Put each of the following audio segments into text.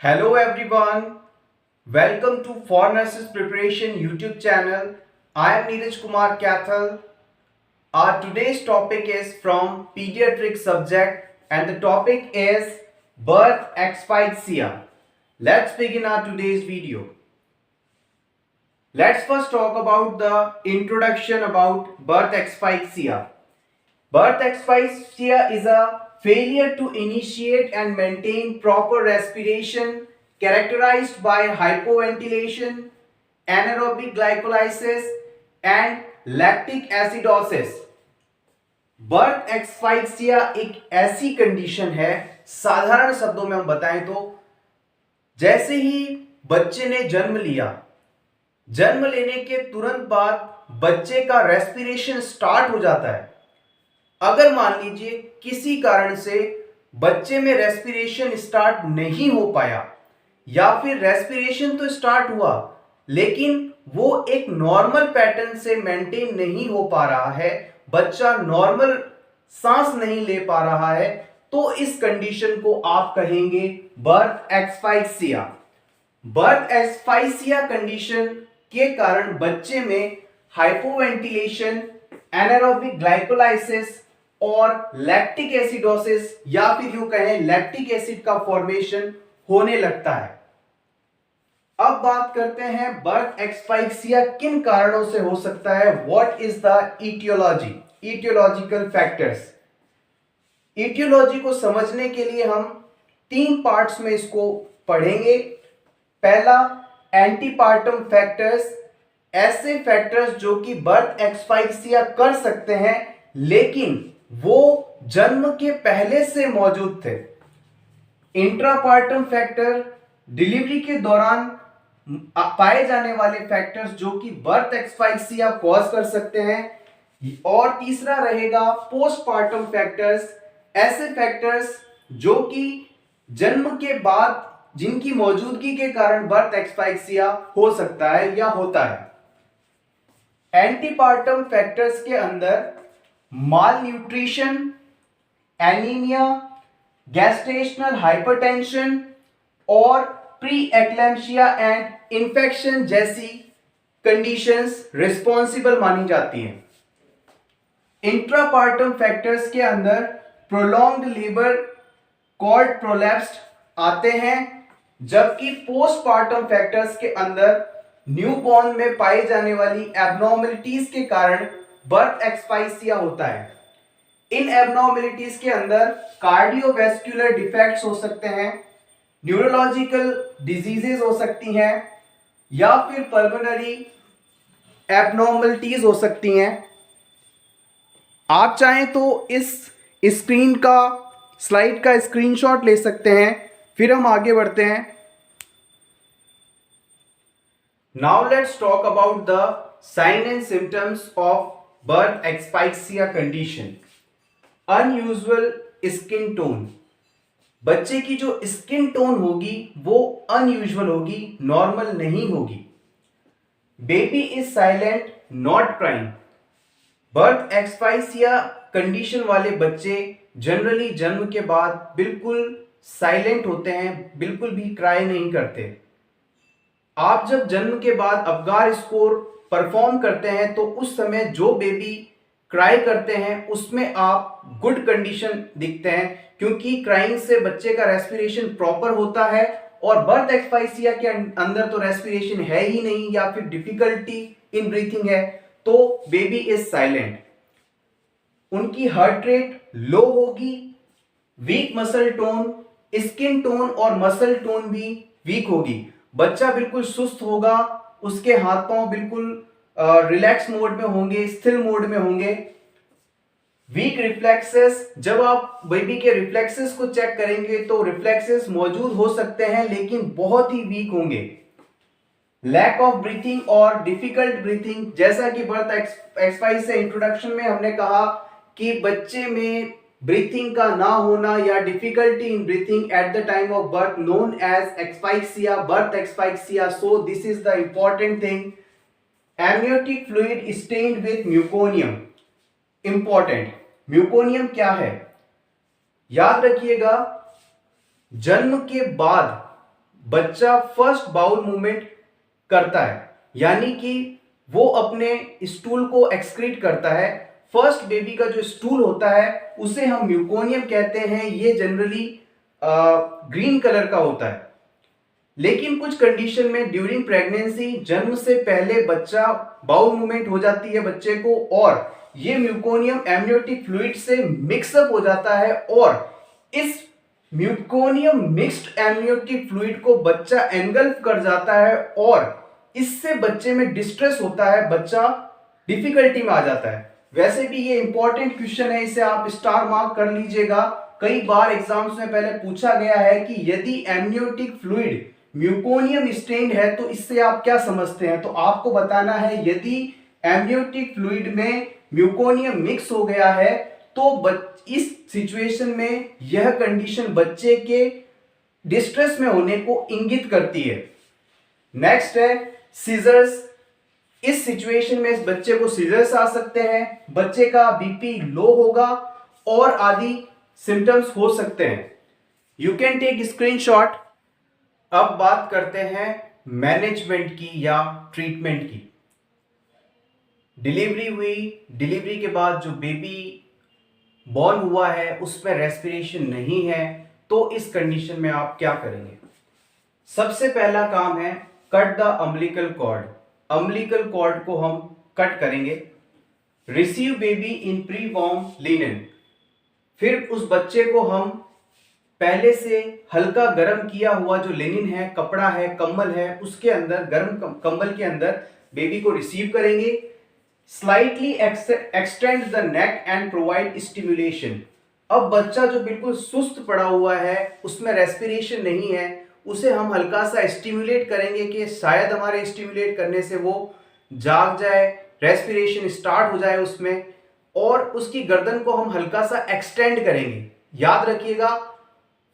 Hello everyone, welcome to For Nurses Preparation YouTube channel. I am Neeraj Kumar Kathal. Our today's topic is from pediatric subject and the topic is birth asphyxia. Let's begin our today's video. Let's first talk about the introduction about birth asphyxia. Birth asphyxia is a failure to initiate and maintain proper respiration characterized by hypoventilation, anaerobic glycolysis and lactic acidosis. Birth asphyxia एक ऐसी condition है, साधारण शब्दों में हम बताएं तो जैसे ही बच्चे ने जन्म लिया, जन्म लेने के तुरंत बाद बच्चे का रेस्पिरेशन स्टार्ट हो जाता है। अगर मान लीजिए किसी कारण से बच्चे में रेस्पिरेशन स्टार्ट नहीं हो पाया या फिर रेस्पिरेशन तो स्टार्ट हुआ लेकिन वो एक नॉर्मल पैटर्न से मेंटेन नहीं हो पा रहा है, बच्चा नॉर्मल सांस नहीं ले पा रहा है, तो इस कंडीशन को आप कहेंगे बर्थ एस्फाइक्सिया। बर्थ एस्फाइक्सिया कंडीशन के कारण बच्चे में हाइपोवेंटिलेशन, एनारोबिक ग्लाइकोलाइसिस और लैक्टिक एसिडोसिस या फिर यूं कहें लैक्टिक एसिड का फॉर्मेशन होने लगता है। अब बात करते हैं बर्थ एस्फाइक्सिया किन कारणों से हो सकता है। What is the aetiology, aetiological factors. Aetiology को समझने के लिए हम तीन पार्ट्स में इसको पढ़ेंगे। पहला, एंटीपार्टम फैक्टर्स, ऐसे फैक्टर्स जो कि बर्थ एस्फाइक्सिया कर सकते हैं लेकिन वो जन्म के पहले से मौजूद थे। इंट्रापार्टम फैक्टर, डिलीवरी के दौरान पाए जाने वाले फैक्टर्स जो कि बर्थ एस्फाइक्सिया कॉज कर सकते हैं। और तीसरा रहेगा पोस्टपार्टम फैक्टर्स, ऐसे फैक्टर्स जो कि जन्म के बाद जिनकी मौजूदगी के कारण बर्थ एस्फाइक्सिया हो सकता है या होता है। एंटीपार्टम फैक्टर्स के अंदर माल न्यूट्रिशन, एनीमिया, गैस्ट्रेशनल हाइपरटेंशन और प्री एक्लैम्सिया एंड इन्फेक्शन जैसी कंडीशंस रिस्पॉन्सिबल मानी जाती हैं। इंट्रापार्टम फैक्टर्स के अंदर प्रोलॉन्ग्ड लेबर, कॉर्ड प्रोलैप्स आते हैं, जबकि पोस्टपार्टम फैक्टर्स के अंदर न्यूबॉर्न में पाई जाने वाली एबनॉर्मलिटीज के कारण बर्थ एस्फाइक्सिया होता है। इन एबनॉर्मलिटीज के अंदर कार्डियोवैस्कुलर डिफेक्ट्स हो सकते हैं, न्यूरोलॉजिकल डिजीजेस हो सकती हैं या फिर पल्मोनरी एबनॉर्मलिटीज हो सकती हैं। आप चाहें तो इस स्क्रीन का स्लाइड का स्क्रीनशॉट ले सकते हैं, फिर हम आगे बढ़ते हैं। Now let's talk about the sign and symptoms of birth asphyxia condition. Unusual skin tone, बच्चे की जो स्किन टोन होगी वो अनयूजुअल होगी, नॉर्मल नहीं होगी। Baby is silent, not crying. Birth asphyxia condition वाले बच्चे जनरली जन्म के बाद बिल्कुल साइलेंट होते हैं, बिल्कुल भी क्राई नहीं करते। आप जब जन्म के बाद अबगार स्कोर परफॉर्म करते हैं तो उस समय जो बेबी क्राई करते हैं उसमें आप गुड कंडीशन दिखते हैं, क्योंकि क्राइंग से बच्चे का रेस्पिरेशन प्रॉपर होता है और बर्थ एस्फाइक्सिया के अंदर तो रेस्पिरेशन है ही नहीं या फिर डिफिकल्टी इन ब्रीथिंग है, तो बेबी इज साइलेंट। उनकी हार्ट रेट लो होगी, weak muscle tone, skin tone और मसल टोन भी वीक होगी। बच्चा बिल्कुल सुस्त होगा, उसके हाथ पांव बिल्कुल रिलैक्स मोड में होंगे, स्थिर मोड में होंगे। वीक रिफ्लेक्सेस, जब आप बेबी के रिफ्लेक्सेस को चेक करेंगे तो रिफ्लेक्सेस मौजूद हो सकते हैं लेकिन बहुत ही वीक होंगे। लैक ऑफ ब्रीथिंग और डिफिकल्ट ब्रीथिंग, जैसा कि बर्थ एस्फाइक्सिया इंट्रोडक्शन में हमने कहा कि बच्चे में ब्रीथिंग का ना होना या difficulty in breathing at the time of birth known as asphyxia, birth asphyxia. So this is the important thing. Amniotic fluid stained with meconium, important. Meconium क्या है? याद रखिएगा, जन्म के बाद बच्चा फर्स्ट बाउल मूवमेंट करता है, यानी कि वो अपने स्टूल को एक्सक्रीट करता है। फर्स्ट बेबी का जो स्टूल होता है उसे हम म्यूकोनियम कहते हैं। ये जनरली ग्रीन कलर का होता है। लेकिन कुछ कंडीशन में ड्यूरिंग प्रेगनेंसी जन्म से पहले बच्चा बाउल मूवमेंट हो जाती है बच्चे को, और ये म्यूकोनियम एमनियोटिक फ्लूइड से मिक्सअप हो जाता है, और इस म्यूकोनियम मिक्स्ड एमनियोटिक फ्लूइड को बच्चा एंगल्फ कर जाता है, और इससे बच्चे में डिस्ट्रेस होता है, बच्चा डिफिकल्टी में आ जाता है। वैसे भी ये इंपॉर्टेंट क्वेश्चन है, इसे आप स्टार मार्क कर लीजिएगा। कई बार एग्जाम्स में पहले पूछा गया है कि यदि एमनियोटिक फ्लूइड म्यूकोनियम स्टेन्ड है तो इससे आप क्या समझते हैं, तो आपको बताना है यदि एमनियोटिक फ्लूइड में म्यूकोनियम मिक्स हो गया है तो इस सिचुएशन में यह कंडीशन बच्चे के डिस्ट्रेस में होने को इंगित करती है। नेक्स्ट है सीजर्स। इस सिचुएशन में इस बच्चे को सीजर्स आ सकते हैं, बच्चे का बीपी लो होगा और आदि सिम्टम्स हो सकते हैं। You can take screenshot. अब बात करते हैं मैनेजमेंट की या ट्रीटमेंट की। डिलीवरी हुई, डिलीवरी के बाद जो बेबी बॉर्न हुआ है उसमें रेस्पिरेशन नहीं है, तो इस कंडीशन में आप क्या करेंगे? सबसे पहला काम है cut the umbilical cord. Umbilical cord को हम कट करेंगे। Receive baby in pre warm linen. फिर उस बच्चे को हम पहले से हल्का गर्म किया हुआ जो लिनिन है, कपड़ा है, कंबल है, उसके अंदर, गर्म कंबल के अंदर बेबी को रिसीव करेंगे। Slightly extend the neck and provide stimulation. अब बच्चा जो बिल्कुल सुस्त पड़ा हुआ है, उसमें रेस्पिरेशन नहीं है, उसे हम हल्का सा स्टिमुलेट करेंगे कि शायद हमारे स्टिमुलेट करने से वो जाग जाए, रेस्पिरेशन स्टार्ट हो जाए उसमें, और उसकी गर्दन को हम हल्का सा एक्सटेंड करेंगे। याद रखिएगा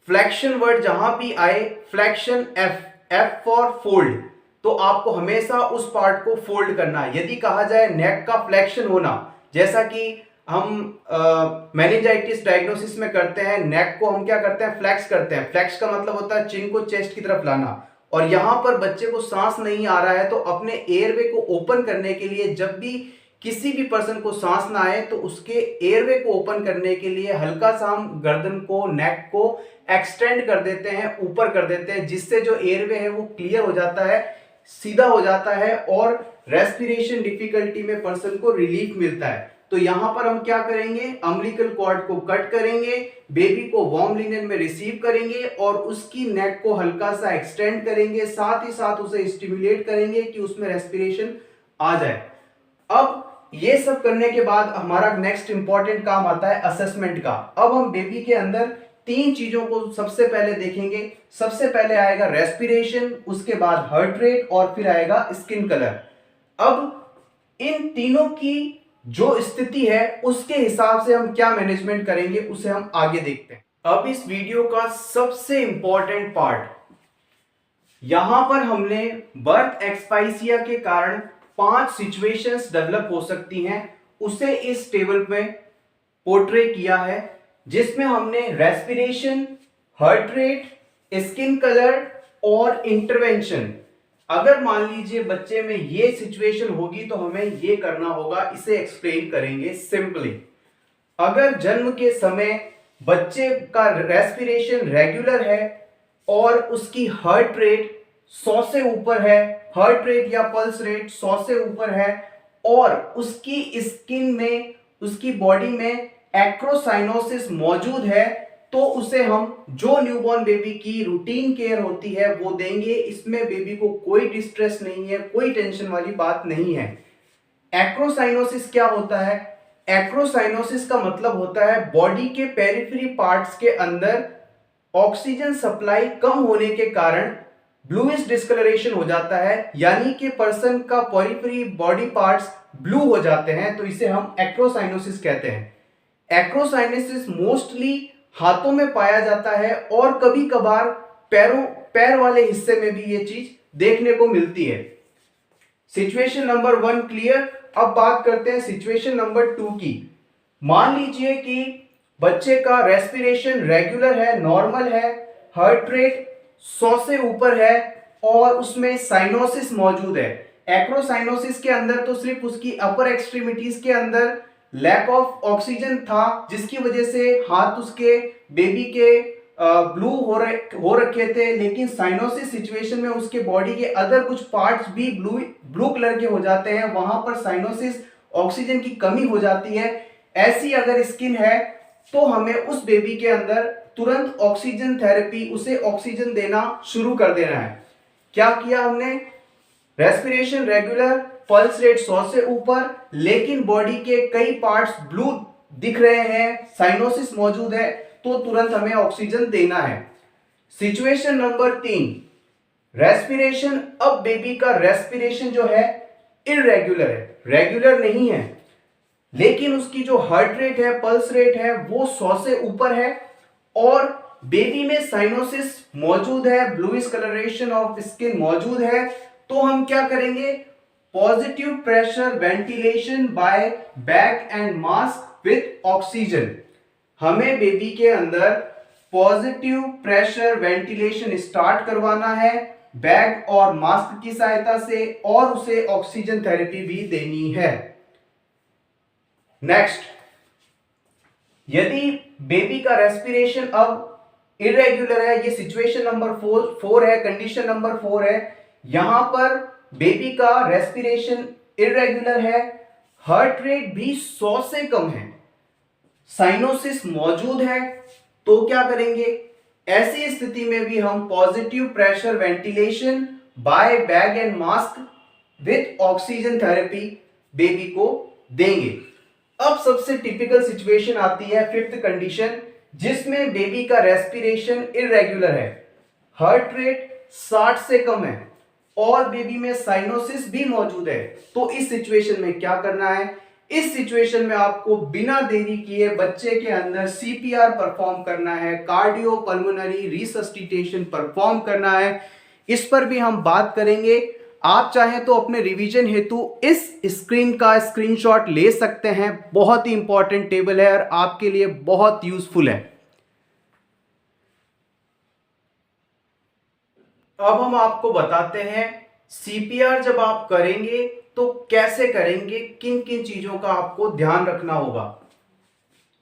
फ्लेक्शन वर्ड जहां भी आए, फ्लेक्शन एफ फॉर फोल्ड, तो आपको हमेशा उस पार्ट को फोल्ड करना है। यदि कहा जाए नेक का फ्लेक्शन होना, जैसा कि हम मेनिंजाइटिस डायग्नोसिस में करते हैं, नेक को हम क्या करते हैं, फ्लेक्स करते हैं। फ्लेक्स का मतलब होता है चिन को चेस्ट की तरफ लाना। और यहां पर बच्चे को सांस नहीं आ रहा है तो अपने एयरवे को ओपन करने के लिए, जब भी किसी भी पर्सन को सांस ना आए तो उसके एयरवे को ओपन करने के लिए हल्का सा हम गर्दन को, नेक को एक्सटेंड कर देते हैं, ऊपर कर देते हैं, जिससे जो एयरवे है वो क्लियर हो जाता है, सीधा हो जाता है, और रेस्पिरेशन डिफिकल्टी में पर्सन को रिलीफ मिलता है। तो यहां पर हम क्या करेंगे, अम्बिलिकल कॉर्ड को कट करेंगे, बेबी को वार्म लिनन में रिसीव करेंगे और उसकी नेक को हल्का सा एक्सटेंड करेंगे, साथ ही साथ उसे स्टिमुलेट करेंगे कि उसमें रेस्पिरेशन आ जाए। अब ये सब करने के बाद हमारा नेक्स्ट इंपॉर्टेंट काम आता है असेसमेंट का। अब हम बेबी के अंदर तीन चीजों को सबसे पहले देखेंगे। सबसे पहले आएगा रेस्पिरेशन, उसके बाद हार्ट रेट और फिर आएगा स्किन कलर। अब इन तीनों की जो स्थिति है उसके हिसाब से हम क्या मैनेजमेंट करेंगे उसे हम आगे देखते हैं। अब इस वीडियो का सबसे इंपॉर्टेंट पार्ट, यहां पर हमने बर्थ एक्सपाइसिया के कारण 5 सिचुएशंस डेवलप हो सकती हैं, उसे इस टेबल में पोर्ट्रे किया है, जिसमें हमने respiration, heart rate, skin colour और इंटरवेंशन। अगर मान लीजिए बच्चे में ये सिचुएशन होगी तो हमें ये करना होगा, इसे एक्सप्लेन करेंगे सिंपली। अगर जन्म के समय बच्चे का रेस्पिरेशन रेगुलर है और उसकी हार्ट रेट 100 से ऊपर है, हार्ट रेट या पल्स रेट 100 से ऊपर है, और उसकी स्किन में, उसकी बॉडी में एक्रोसाइनोसिस मौजूद है, तो उसे हम जो न्यूबॉर्न बेबी की रूटीन केयर होती है वो देंगे। इसमें बेबी को कोई डिस्ट्रेस नहीं है, कोई टेंशन वाली बात नहीं है। एक्रोसाइनोसिस क्या होता है? एक्रोसाइनोसिस का मतलब होता है बॉडी के पेरिफेरी पार्ट्स के अंदर ऑक्सीजन सप्लाई कम होने के कारण ब्लूइश डिस्कलरेशन हो जाता है, यानी कि पर्सन का पेरिफेरी बॉडी पार्ट्स ब्लू हो जाते हैं, तो इसे हम एक्रोसाइनोसिस कहते हैं। एक्रोसाइनोसिस मोस्टली हाथों में पाया जाता है और कभी कभार पैर वाले हिस्से में भी ये चीज देखने को मिलती है। Situation number 1 clear. अब बात करते हैं सिचुएशन नंबर 2 की। मान लीजिए कि बच्चे का रेस्पिरेशन रेगुलर है, नॉर्मल है, हार्ट रेट 100 से ऊपर है और उसमें साइनोसिस मौजूद है। एक्रोसाइनोसिस के अंदर तो सिर्फ उसकी अपर एक्सट्रीमिटीज के अंदर लैक ऑफ ऑक्सीजन था, जिसकी वजह से हाथ उसके बेबी के ब्लू हो रखे थे, लेकिन साइनोसिस सिचुएशन में उसके बॉडी के अदर कुछ पार्ट्स भी ब्लू कलर के हो जाते हैं। वहां पर साइनोसिस ऑक्सीजन की कमी हो जाती है। ऐसी अगर स्किन है तो हमें उस बेबी के अंदर तुरंत ऑक्सीजन थेरेपी, उसे ऑक्सीजन देना शुरू कर देना है। क्या किया हमने? रेस्पिरेशन रेगुलर, पल्स रेट 100 से ऊपर, लेकिन बॉडी के कई पार्ट्स ब्लू दिख रहे हैं, साइनोसिस मौजूद है, तो तुरंत हमें ऑक्सीजन देना है। Situation number 3, respiration. अब बेबी का रेस्पिरेशन जो है इरेगुलर है, रेगुलर नहीं है, लेकिन उसकी जो हार्ट रेट है, पल्स रेट है, वो 100 से ऊपर है और बेबी में साइनोसिस मौजूद है, ब्लूइश कलरेशन ऑफ स्किन मौजूद है। तो हम क्या करेंगे? Positive pressure ventilation by bag and mask with oxygen. हमें बेबी के अंदर पॉजिटिव प्रेशर वेंटिलेशन स्टार्ट करवाना है बैग और मास्क की सहायता से, और उसे ऑक्सीजन थेरेपी भी देनी है। नेक्स्ट, यदि बेबी का रेस्पिरेशन अब इरेगुलर है, ये सिचुएशन नंबर 4 है, कंडीशन नंबर 4 है, यहां पर बेबी का रेस्पिरेशन इरेगुलर है, हार्ट रेट भी 100 से कम है, साइनोसिस मौजूद है, तो क्या करेंगे? ऐसी स्थिति में भी हम positive pressure ventilation by bag and mask with oxygen therapy baby को देंगे। अब सबसे टिपिकल सिचुएशन आती है, 5th कंडीशन, जिसमें बेबी का रेस्पिरेशन इरेगुलर है, हार्ट रेट 60 से कम है और बेबी में साइनोसिस भी मौजूद है। तो इस सिचुएशन में क्या करना है? इस सिचुएशन में आपको बिना देरी किए बच्चे के अंदर सीपीआर परफॉर्म करना है, कार्डियो पल्मोनरी रिसस्टिटेशन परफॉर्म करना है। इस पर भी हम बात करेंगे। आप चाहें तो अपने रिवीजन हेतु इस स्क्रीन का स्क्रीनशॉट ले सकते हैं, बहुत ही इंपॉर्टेंट टेबल है और आपके लिए बहुत यूजफुल है। अब हम आपको बताते हैं सीपीआर जब आप करेंगे तो कैसे करेंगे, किन किन चीजों का आपको ध्यान रखना होगा।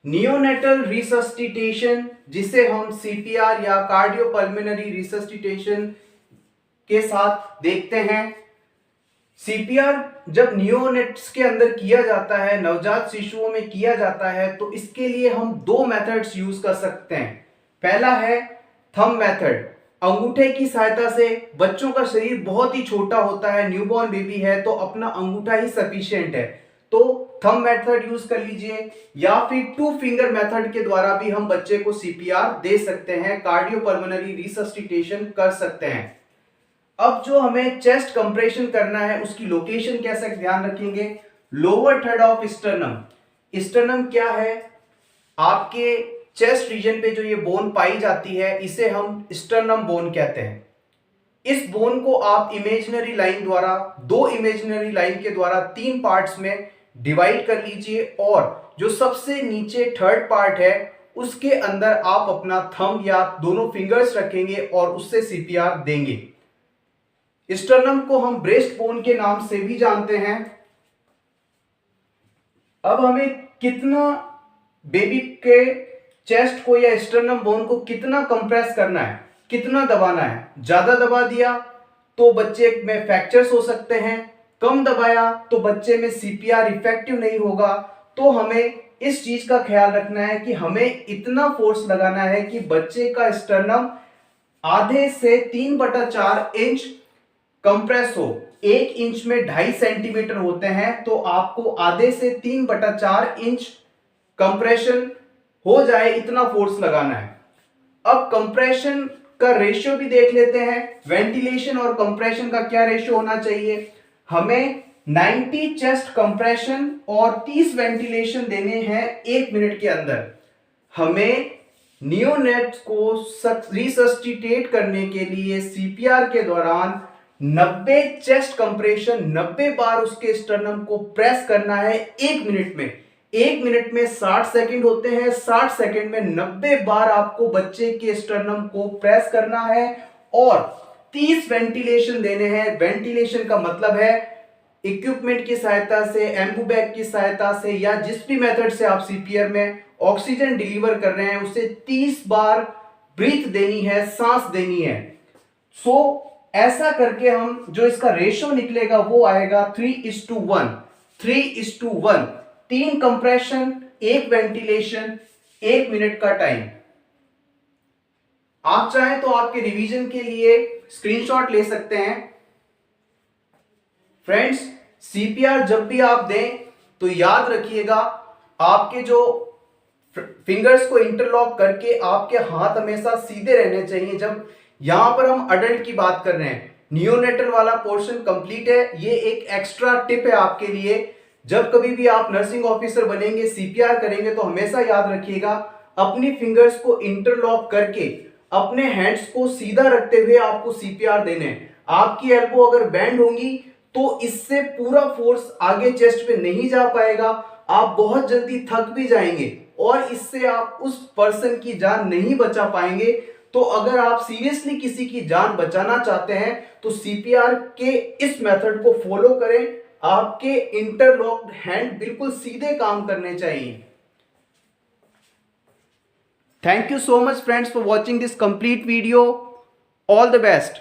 नियोनेटल रिसस्टिटेशन, जिसे हम सीपीआर या कार्डियोपल्मोनरी रिसस्टिटेशन के साथ देखते हैं। सीपीआर जब नियोनेट्स के अंदर किया जाता है, नवजात शिशुओं में किया जाता है, तो इसके लिए हम 2 मेथड्स यूज कर सकते हैं। पहला है थंब मेथड, अंगूठे की सहायता से। बच्चों का शरीर बहुत ही छोटा होता है, न्यूबॉर्न बेबी है, तो अपना अंगूठा ही सफिशिएंट है, तो थंब मेथड यूज कर लीजिए, या फिर 2 फिंगर मेथड के द्वारा भी हम बच्चे को सीपीआर दे सकते हैं, कार्डियोपल्मोनरी रिसस्टिटेशन कर सकते हैं। अब जो हमें चेस्ट कंप्रेशन करना है, उसकी लोकेशन कैसे ध्यान रखेंगे? Lower third of sternum. Sternum क्या है? आपके चेस्ट रीजन पे जो ये बोन पाई जाती है, इसे हम स्टर्नम बोन कहते हैं। इस बोन को आप इमेजिनरी लाइन द्वारा, 2 इमेजिनरी लाइन के द्वारा 3 पार्ट्स में डिवाइड कर लीजिए, और जो सबसे नीचे थर्ड पार्ट है उसके अंदर आप अपना थंब या दोनों फिंगर्स रखेंगे और उससे सीपीआर देंगे। स्टर्नम को हम ब्रेस्ट बोन के नाम से भी जानते हैं। अब हमें कितना बेबी के चेस्ट को या स्टर्नम बोन को कितना कंप्रेस करना है, कितना दबाना है? ज्यादा दबा दिया तो बच्चे में फ्रैक्चर्स हो सकते हैं, कम दबाया तो बच्चे में सीपीआर इफेक्टिव नहीं होगा। तो हमें इस चीज का ख्याल रखना है कि हमें इतना फोर्स लगाना है कि बच्चे का स्टर्नम आधे से 3/4 इंच कंप्रेस हो। 1 इंच में 2.5 सेंटीमीटर होते हैं, तो आपको आधे से 3/4 इंच कंप्रेशन हो जाए, इतना फोर्स लगाना है। अब कंप्रेशन का रेशियो भी देख लेते हैं। वेंटिलेशन और कंप्रेशन का क्या रेशियो होना चाहिए? हमें 90 चेस्ट कंप्रेशन और 30 वेंटिलेशन देने हैं 1 मिनट के अंदर। हमें नियोनेट को रिसस्टिटेट करने के लिए सीपीआर के दौरान 90 चेस्ट कंप्रेशन, 90 बार उसके स्टर्नम को प्रेस करना है 1 मिनट में। 1 मिनट में 60 सेकंड होते हैं, 60 सेकंड में 90 बार आपको बच्चे के स्टर्नम को प्रेस करना है और 30 वेंटिलेशन देने हैं। वेंटिलेशन का मतलब है इक्विपमेंट की सहायता से, एम्बू बैग की सहायता से, या जिस भी मेथड से आप सीपीआर में ऑक्सीजन डिलीवर कर रहे हैं उसे 30 बार ब्रीथ देनी है, सांस देनी है। ऐसा करके हम जो इसका रेशो निकलेगा वो आएगा 3:1। 3:1, 3 कंप्रेशन, 1 वेंटिलेशन, 1 मिनट का टाइम। आप चाहें तो आपके रिवीजन के लिए स्क्रीनशॉट ले सकते हैं। फ्रेंड्स, सीपीआर जब भी आप दें तो याद रखिएगा आपके जो फिंगर्स को इंटरलॉक करके आपके हाथ हमेशा सीधे रहने चाहिए। जब यहां पर हम अडल्ट की बात कर रहे हैं, नियोनेटल वाला पोर्शन कंप्लीट है। ये एक एक्स्ट्रा टिप है आपके लिए। जब कभी भी आप नर्सिंग ऑफिसर बनेंगे, सीपीआर करेंगे, तो हमेशा याद रखिएगा अपनी फिंगर्स को इंटरलॉक करके अपने हैंड्स को सीधा रखते हुए आपको सीपीआर देने हैं। आपकी एल्बो अगर बैंड होंगी तो इससे पूरा फोर्स आगे चेस्ट पे नहीं जा पाएगा, आप बहुत जल्दी थक भी जाएंगे और इससे आप उस पर्सन की जान नहीं बचा पाएंगे। तो अगर आप सीरियसली किसी की जान बचाना चाहते हैं तो सीपीआर के इस मेथड को फॉलो करें। आपके इंटरलॉक्ड हैंड बिल्कुल सीधे काम करने चाहिए। Thank you so much friends for watching this complete video. All the best.